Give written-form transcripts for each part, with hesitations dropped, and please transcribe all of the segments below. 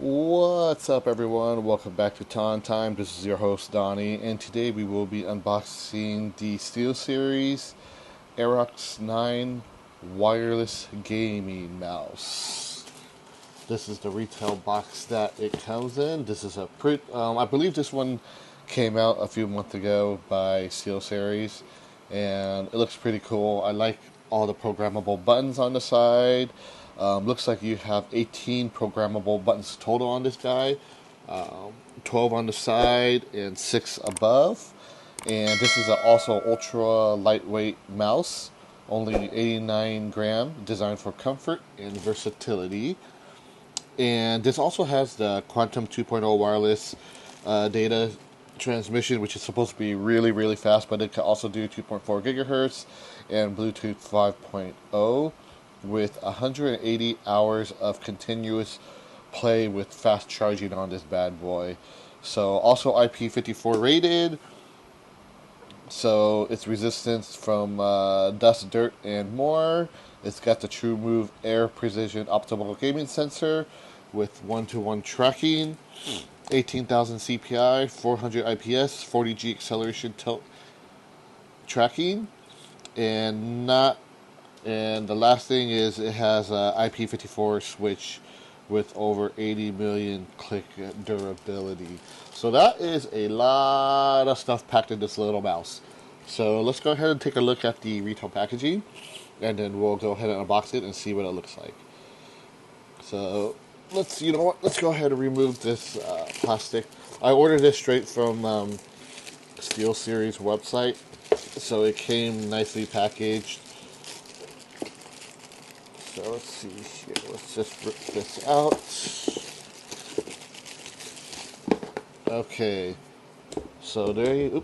What's up, everyone? Welcome back to Ton Time. This is your host Donnie, and today we will be unboxing the SteelSeries Aerox 9 wireless gaming mouse. This is the retail box that it comes in. This is a I believe this one came out a few months ago by SteelSeries, and it looks pretty cool. I like all the programmable buttons on the side. Looks like you have 18 programmable buttons total on this guy, 12 on the side and 6 above. And this is also ultra lightweight mouse, only 89 gram, designed for comfort and versatility. And this also has the Quantum 2.0 wireless data transmission, which is supposed to be really, really fast, but it can also do 2.4 gigahertz and Bluetooth 5.0 with 180 hours of continuous play with fast charging on this bad boy. So also IP54 rated, so it's resistance from dust, dirt, and more. It's got the True Move Air Precision Optimal Gaming Sensor with 1-to-1 tracking, 18,000 CPI, 400 IPS, 40G acceleration tilt tracking, and the last thing is it has a IP54 switch with over 80 million click durability. So that is a lot of stuff packed in this little mouse. So let's go ahead and take a look at the retail packaging, and then we'll go ahead and unbox it and see what it looks like. So let's go ahead and remove this plastic. I ordered this straight from SteelSeries website, so it came nicely packaged. So let's see here. Let's just rip this out. Okay. So there you.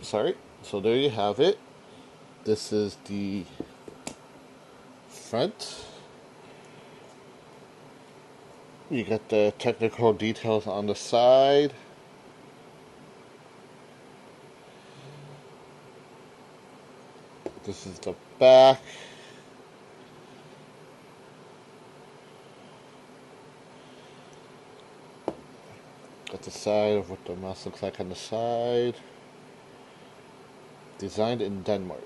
So there you have it. This is the front. You got the technical details on the side. This is the back. Got the side of what the mouse looks like on the side. Designed in Denmark.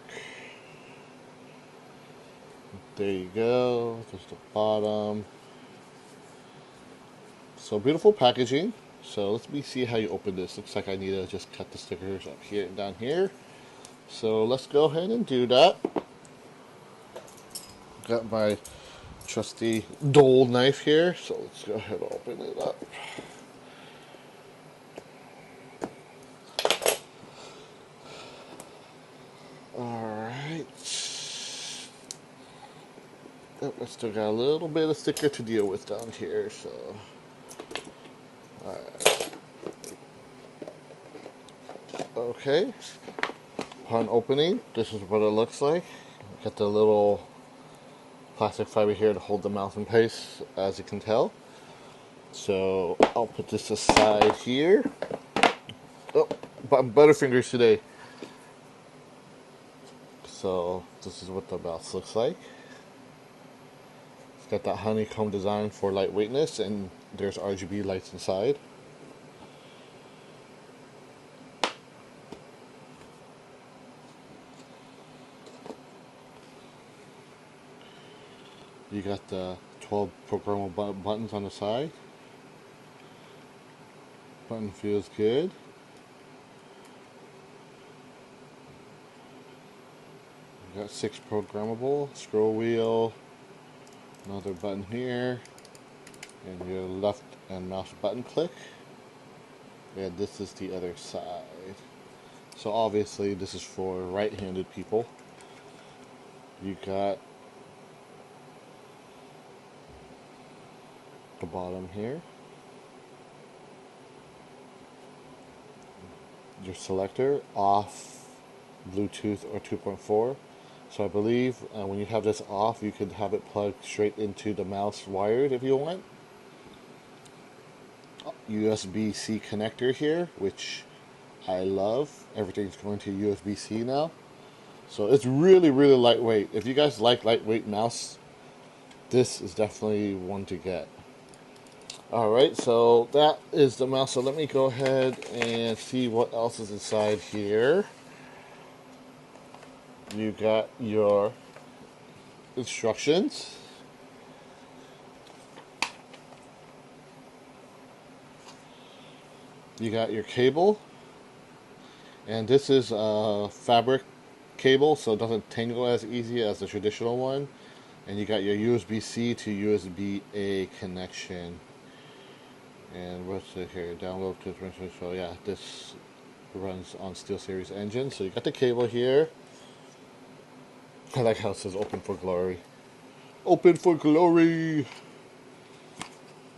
There you go. There's the bottom. So beautiful packaging. So let me see how you open this. Looks like I need to just cut the stickers up here and down here. So let's go ahead and do that. Got my trusty dull knife here. So let's go ahead and open it up. Alright. Oh, I still got a little bit of sticker to deal with down here, so. Alright. Okay. Upon opening, this is what it looks like. Got the little plastic fiber here to hold the mouse in place, as you can tell. So I'll put this aside here. Oh, Butterfingers today. So this is what the mouse looks like. It's got that honeycomb design for lightweightness, and there's RGB lights inside. You got the 12 programmable buttons on the side. Button feels good. You got 6 programmable, scroll wheel, another button here, and your left and mouse button click. And this is the other side. So obviously this is for right-handed people. You got the bottom here, your selector, off, Bluetooth, or 2.4. So I believe when you have this off, you could have it plugged straight into the mouse wired if you want. USB-C connector here, which I love. Everything's going to USB-C now. So it's really, really lightweight. If you guys like lightweight mouse, this is definitely one to get. Alright, so that is the mouse. So let me go ahead and see what else is inside here. You got your instructions. You got your cable. And this is a fabric cable, so it doesn't tangle as easy as the traditional one. And you got your USB-C to USB-A connection. And what's it here? Download to so yeah, this runs on SteelSeries engine. So you got the cable here. I like how it says open for glory. Open for glory!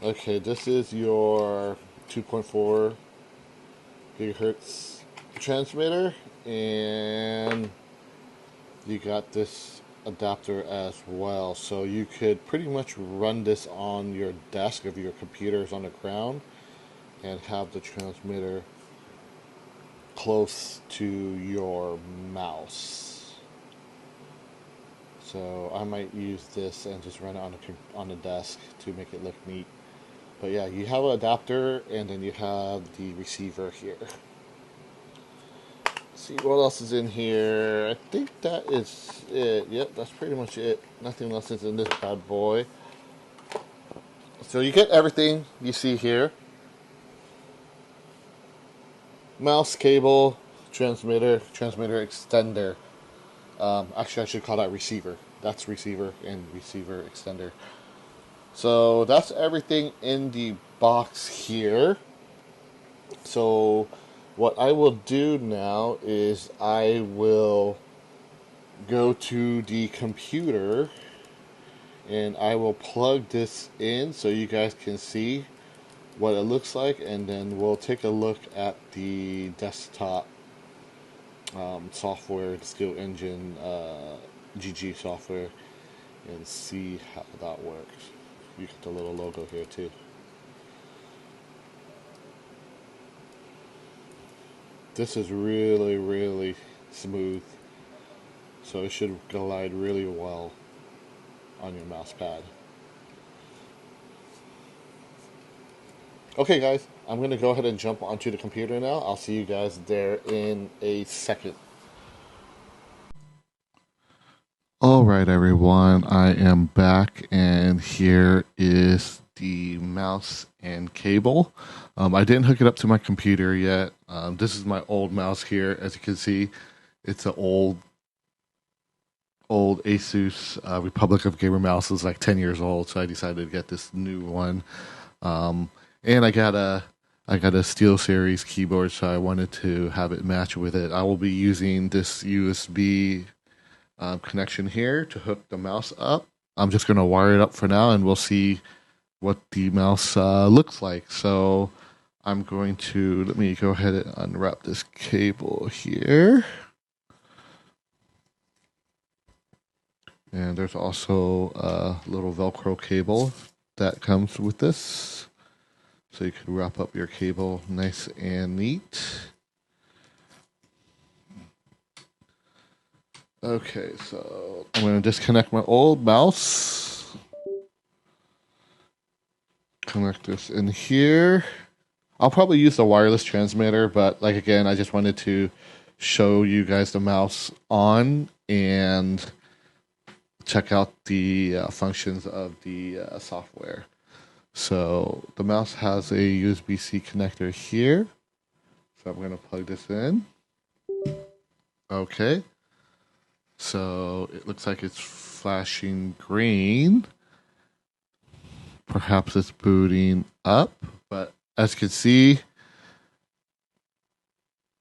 Okay, this is your 2.4 gigahertz transmitter, and you got this adapter as well. So you could pretty much run this on your desk if your computer is on the ground and have the transmitter close to your mouse. So I might use this and just run it on the desk to make it look neat. But yeah, you have an adapter and then you have the receiver here. Let's see what else is in here. I think that is it. Yep, that's pretty much it. Nothing else is in this bad boy. So you get everything you see here. Mouse, cable, transmitter extender. Actually, I should call that receiver. That's receiver and receiver extender. So that's everything in the box here. So what I will do now is I will go to the computer and I will plug this in so you guys can see what it looks like, and then we'll take a look at the desktop software, the Steel Engine GG software, and see how that works. You get the little logo here too. This is really, really smooth, so it should glide really well on your mouse pad. Okay guys, I'm going to go ahead and jump onto the computer now. I'll see you guys there in a second. Alright everyone, I am back and here is the mouse and cable. I didn't hook it up to my computer yet. This is my old mouse here. As you can see, it's an old Asus Republic of Gamer mouse. It's like 10 years old, so I decided to get this new one. And I got a SteelSeries keyboard, so I wanted to have it match with it. I will be using this USB connection here to hook the mouse up. I'm just going to wire it up for now, and we'll see what the mouse looks like. So I'm going to, let me go ahead and unwrap this cable here. And there's also a little Velcro cable that comes with this. So you can wrap up your cable nice and neat. Okay, so I'm going to disconnect my old mouse. Connect this in here. I'll probably use the wireless transmitter, but like again, I just wanted to show you guys the mouse on and check out the functions of the software. So the mouse has a USB-C connector here. So I'm going to plug this in. Okay. So it looks like it's flashing green. Perhaps it's booting up, but as you can see,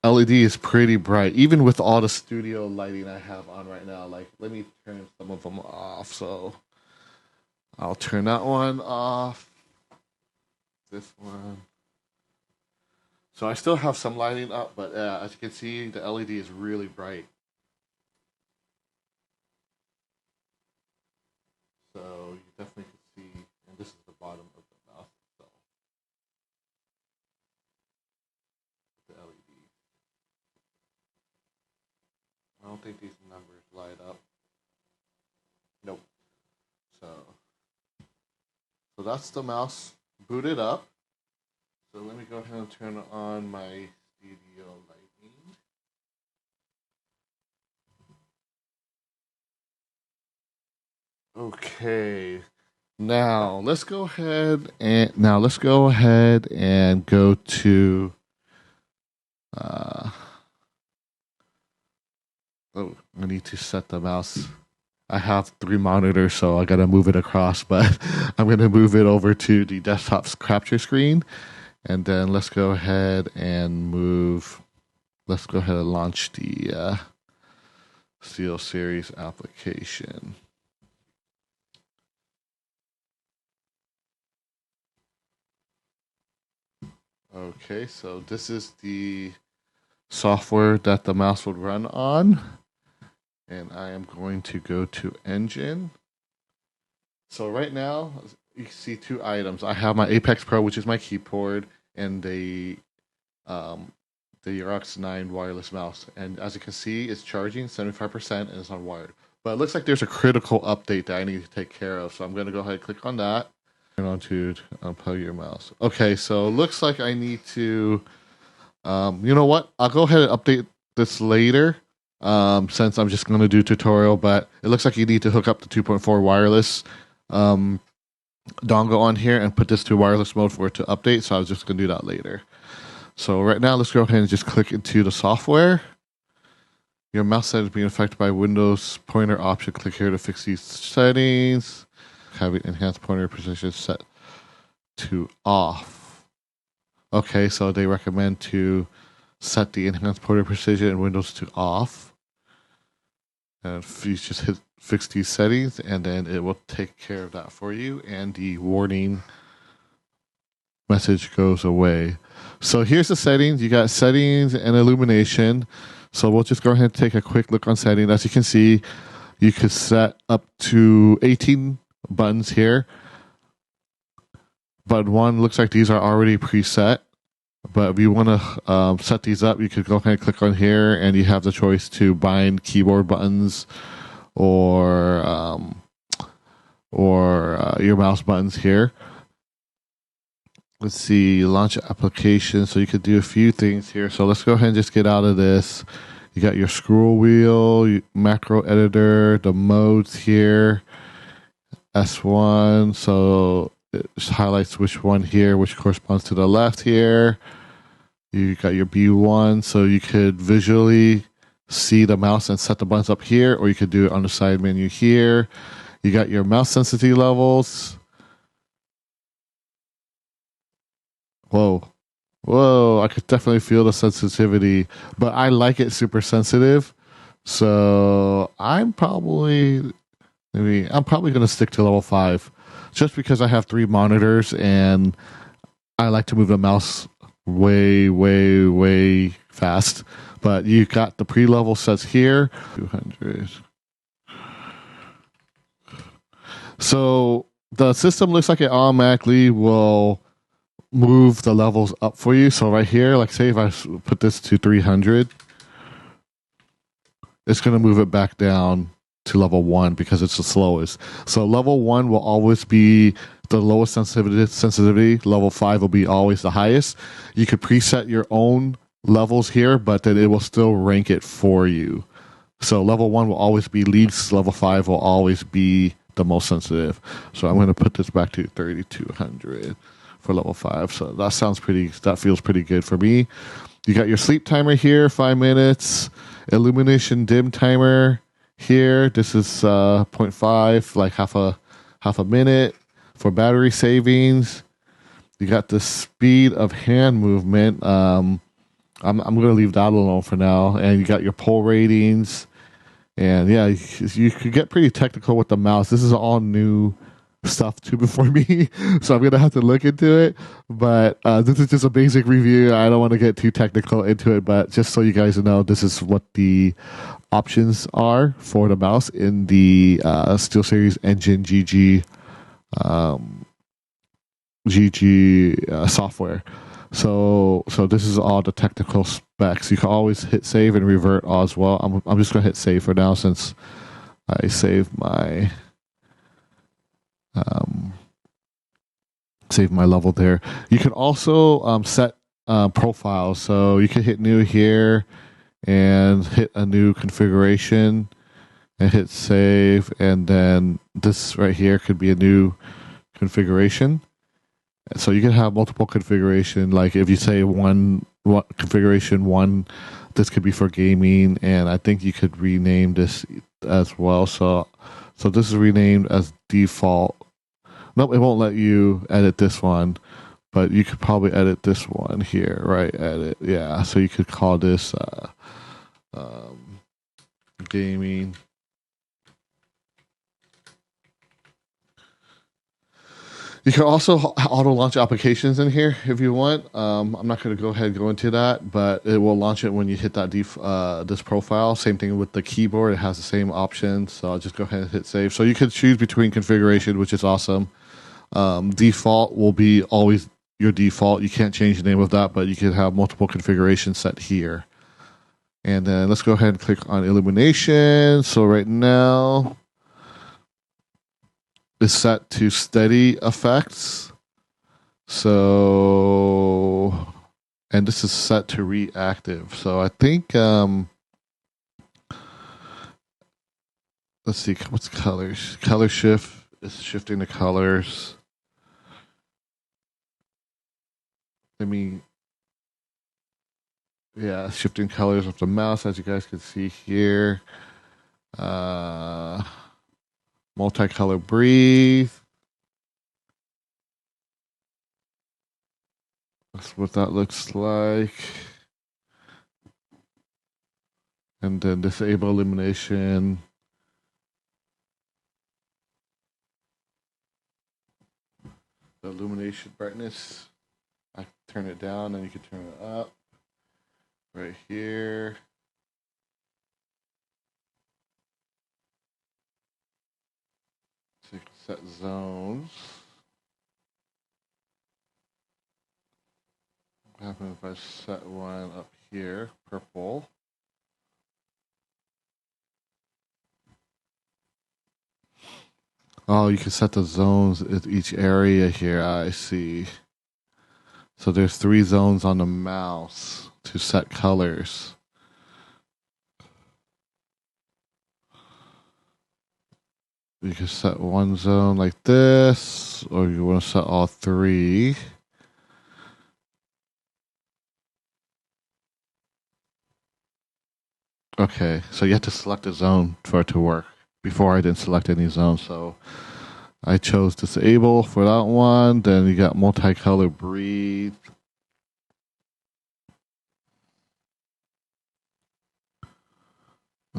LED is pretty bright, even with all the studio lighting I have on right now. Like, let me turn some of them off. So I'll turn that one off. This one. So I still have some lighting up, but as you can see, the LED is really bright. So you definitely can see, and this is the bottom of the mouse itself. The LED. I don't think these numbers light up. Nope. So that's the mouse boot it up. So let me go ahead and turn on my studio lighting. Okay. Let's go ahead and go to uh oh, I need to set the mouse. I have 3 monitors, so I gotta move it across, but I'm gonna move it over to the desktop's capture screen, and then let's go ahead and launch the SteelSeries application. Okay, so this is the software that the mouse would run on. And I am going to go to Engine. So right now, you see 2 items. I have my Apex Pro, which is my keyboard, and the Aerox 9 wireless mouse. And as you can see, it's charging 75% and it's unwired. But it looks like there's a critical update that I need to take care of. So I'm going to go ahead and click on that. Turn on to unplug your mouse. Okay, so it looks like I need to, you know what? I'll go ahead and update this later. Since I'm just going to do tutorial, but it looks like you need to hook up the 2.4 wireless dongle on here and put this to wireless mode for it to update. So I was just going to do that later. So right now, let's go ahead and just click into the software. Your mouse set is being affected by Windows pointer option. Click here to fix these settings. Have enhanced pointer precision set to off. Okay, so they recommend to set the enhanced pointer precision in Windows to off. And you just fix these settings, and then it will take care of that for you, and the warning message goes away. So here's the settings. You got settings and illumination. So we'll just go ahead and take a quick look on settings. As you can see, you could set up to 18 buttons here. But one looks like these are already preset. But if you want to set these up, you could go ahead and click on here, and you have the choice to bind keyboard buttons or your mouse buttons here. Let's see, launch application. So you could do a few things here. So let's go ahead and just get out of this. You got your scroll wheel, macro editor, the modes here, S1. So it just highlights which one here, which corresponds to the left here. You got your B1, so you could visually see the mouse and set the buttons up here, or you could do it on the side menu here. You got your mouse sensitivity levels. Whoa, I could definitely feel the sensitivity, but I like it super sensitive. So I'm probably going to stick to level 5 just because I have 3 monitors and I like to move the mouse way fast. But you got the pre-level sets here. 200. So the system looks like it automatically will move the levels up for you. So right here, like say if I put this to 300, it's going to move it back down to level 1 because it's the slowest. So level 1 will always be the lowest sensitivity. Level 5 will be always the highest. You could preset your own levels here, but then it will still rank it for you. So level 1 will always be least. Level 5 will always be the most sensitive. So I'm going to put this back to 3200 for level 5. So that feels pretty good for me. You got your sleep timer here, 5 minutes. Illumination dim timer here. This is 0.5, like half a minute. For battery savings, you got the speed of hand movement. I'm going to leave that alone for now. And you got your pull ratings. And yeah, you could get pretty technical with the mouse. This is all new stuff too for me, so I'm gonna have to look into it. But this is just a basic review. I don't want to get too technical into it, but just so you guys know, this is what the options are for the mouse in the SteelSeries Engine GG software. So this is all the technical specs. You can always hit save and revert as well. I'm just gonna hit save for now since I saved my save my level there. You can also set profiles. So you can hit new here and hit a new configuration and hit save. And then this right here could be a new configuration. So you can have multiple configuration. Like if you say one configuration one, this could be for gaming, and I think you could rename this as well. So this is renamed as default. Nope, it won't let you edit this one, but you could probably edit this one here, right? Edit, yeah. So you could call this gaming. You can also auto launch applications in here if you want. I'm not going to go ahead and go into that, but it will launch it when you hit that this profile. Same thing with the keyboard; it has the same options. So I'll just go ahead and hit save. So you could choose between configuration, which is awesome. Default will be always your default. You can't change the name of that, but you can have multiple configurations set here. And then let's go ahead and click on illumination. So right now, is set to steady effects. So, and this is set to reactive. So I think, let's see, what's colors? Color shift is shifting the colors. Yeah, shifting colors of the mouse, as you guys can see here. Multicolor breathe. That's what that looks like. And then disable illumination. The illumination brightness. I turn it down, and you can turn it up. Right here. So you can set zones. What happens if I set one up here, purple? Oh, you can set the zones at each area here. I see. So there's 3 zones on the mouse to set colors. You can set one zone like this, or you want to set all 3. Okay, so you have to select a zone for it to work. Before I didn't select any zone, so I chose disable for that one. Then you got multicolor breathe.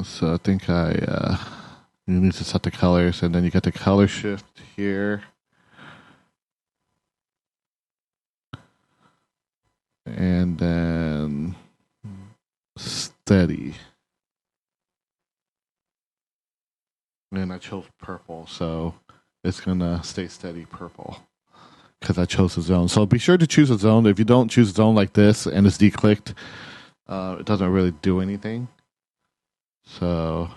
So I think you need to set the colors, and then you got the color shift here. And then steady. And I chose purple, so it's gonna stay steady purple because I chose a zone. So be sure to choose a zone. If you don't choose a zone like this and it's declicked, it doesn't really do anything. So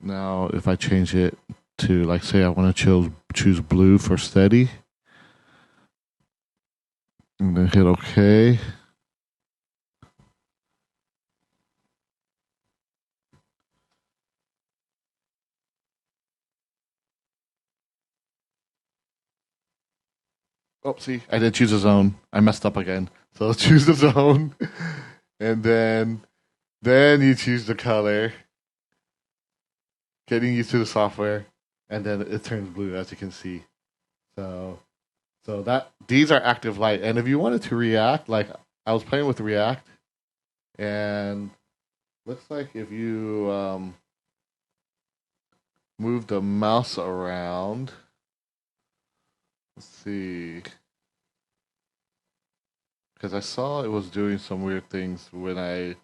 now if I change it to, like, say I want to choose blue for steady, and then hit OK. Oh, see, I did choose a zone. I messed up again. So let's choose the zone, and then you choose the color. Getting used to the software, and then it turns blue, as you can see. So that these are active light, and if you wanted to react, like I was playing with React, and looks like if you move the mouse around, let's see, because I saw it was doing some weird things when I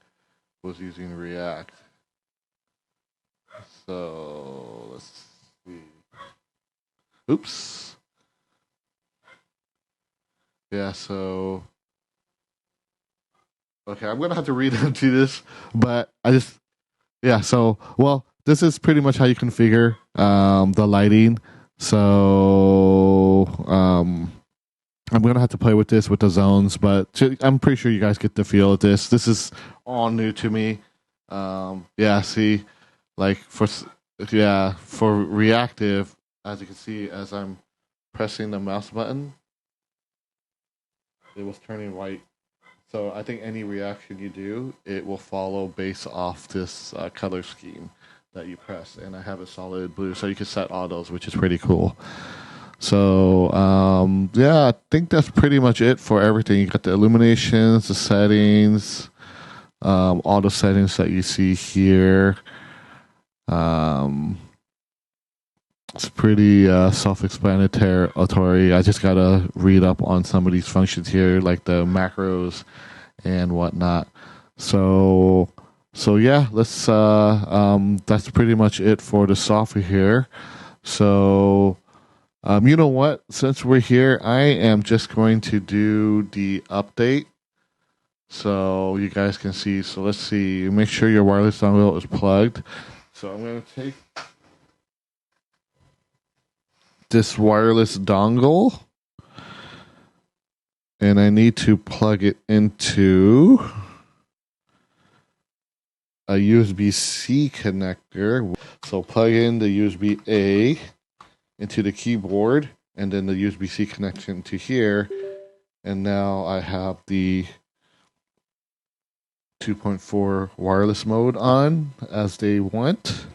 was using React. So let's see. Oops. Yeah, so okay, I'm gonna have to read into this, but this is pretty much how you configure the lighting. So I'm gonna have to play with this with the zones, but I'm pretty sure you guys get the feel of this. This is all new to me. Yeah, see, like for reactive, as you can see, as I'm pressing the mouse button, it was turning white. So I think any reaction you do, it will follow based off this color scheme that you press, and I have a solid blue, so you can set autos, which is pretty cool. So yeah, I think that's pretty much it for everything. You got the illuminations, the settings, all the settings that you see here. Um, it's pretty self-explanatory. I just gotta read up on some of these functions here, like the macros and whatnot. So, so yeah, let's. That's pretty much it for the software here. So, you know what? Since we're here, I am just going to do the update so you guys can see. So let's see. Make sure your wireless dongle is plugged. So I'm going to take this wireless dongle and I need to plug it into a USB-C connector. So plug in the USB-A into the keyboard and then the USB-C connection to here. And now I have the 2.4 wireless mode on as they want.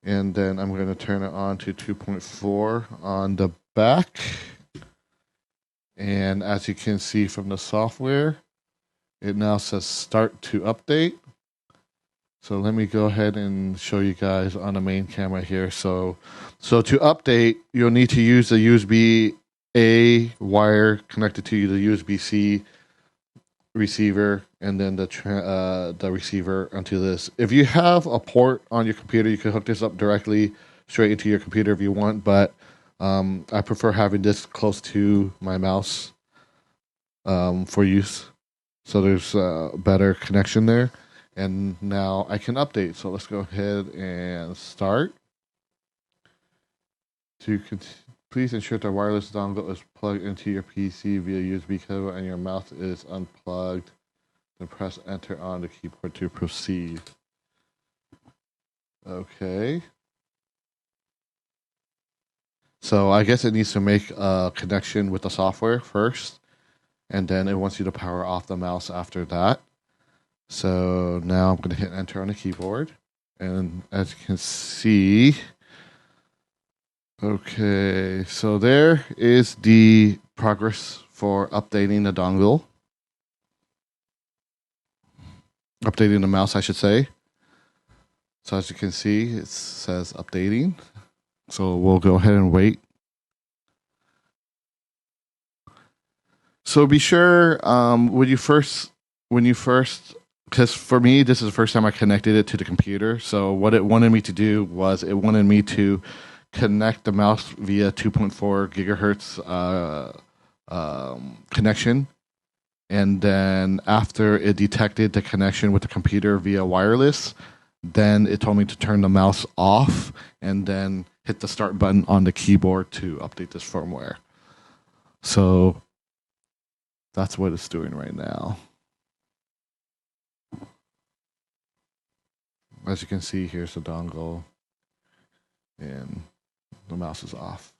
And then I'm going to turn it on to 2.4 on the back. And as you can see from the software, it now says start to update. So let me go ahead and show you guys on the main camera here. So to update, you'll need to use the USB-A wire connected to the USB-C receiver and then the receiver onto this. If you have a port on your computer, you can hook this up directly straight into your computer if you want, but I prefer having this close to my mouse for use. So there's a better connection there. And now I can update. So let's go ahead and start. Please ensure the wireless dongle is plugged into your PC via USB cable and your mouse is unplugged. Then press enter on the keyboard to proceed. Okay. So I guess it needs to make a connection with the software first, and then it wants you to power off the mouse after that. So now I'm going to hit enter on the keyboard, and as you can see, okay, so there is the progress for updating the dongle. Updating the mouse, I should say. So as you can see, it says updating. So we'll go ahead and wait. So be sure when you first, because for me, this is the first time I connected it to the computer. So what it wanted me to do was it wanted me to connect the mouse via 2.4 gigahertz connection. And then after it detected the connection with the computer via wireless, then it told me to turn the mouse off and then hit the start button on the keyboard to update this firmware. So that's what it's doing right now. As you can see, here's the dongle and the mouse is off.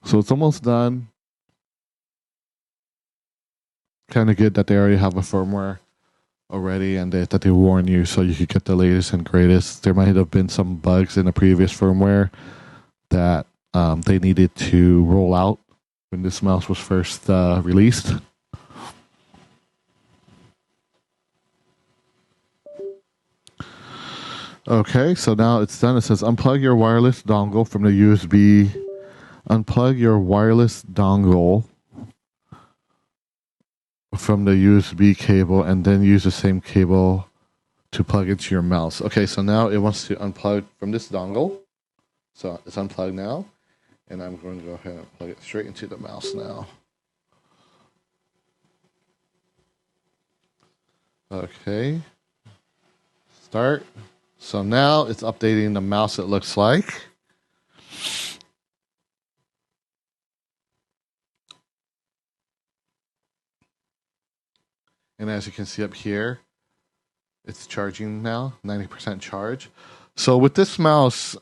So it's almost done. Kind of good that they already have a firmware already and that they warn you so you could get the latest and greatest. There might have been some bugs in the previous firmware that they needed to roll out when this mouse was first released. Okay, so now it's done. It says unplug your wireless dongle from the USB. Unplug your wireless dongle from the USB cable and then use the same cable to plug into your mouse. Okay, so now it wants to unplug from this dongle. So it's unplugged now. And I'm going to go ahead and plug it straight into the mouse now. Okay. Start. So now it's updating the mouse, it looks like. And as you can see up here, it's charging now, 90% charge. So with this mouse,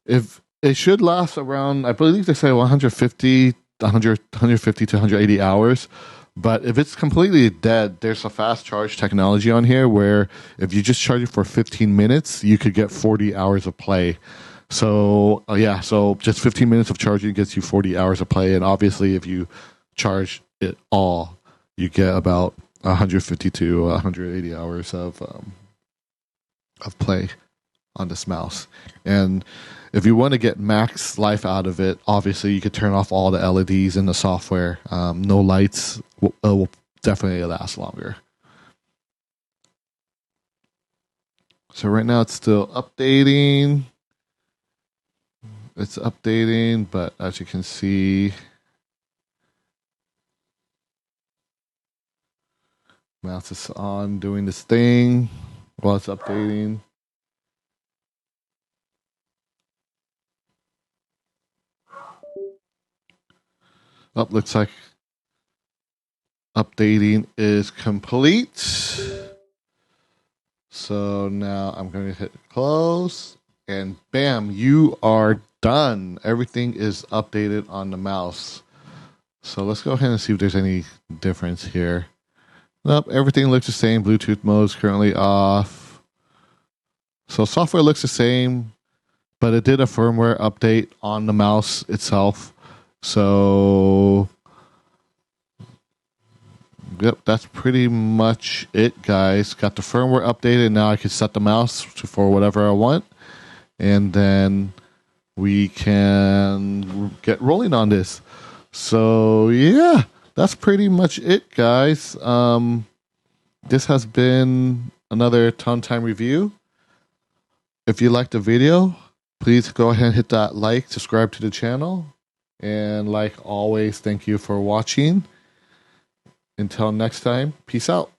if it should last around, I believe they say 150 to 180 hours. But if it's completely dead, there's a fast charge technology on here where if you just charge it for 15 minutes, you could get 40 hours of play. So yeah, so just 15 minutes of charging gets you 40 hours of play. And obviously, if you charge it all, you get about 150 to 180 hours of play on this mouse. And if you want to get max life out of it, obviously you could turn off all the LEDs in the software. No lights will definitely last longer. So right now it's still updating. It's updating, but as you can see, mouse is on doing this thing while it's updating. Oh, looks like updating is complete. So now I'm going to hit close, and bam, you are done. Everything is updated on the mouse. So let's go ahead and see if there's any difference here. Nope, everything looks the same. Bluetooth mode is currently off. So software looks the same, but it did a firmware update on the mouse itself. So yep, that's pretty much it, guys. Got the firmware updated. Now I can set the mouse for whatever I want. And then we can get rolling on this. So yeah, that's pretty much it, guys. This has been another Ton Time review. If you liked the video, please go ahead and hit that like, subscribe to the channel. And like always, thank you for watching. Until next time, peace out.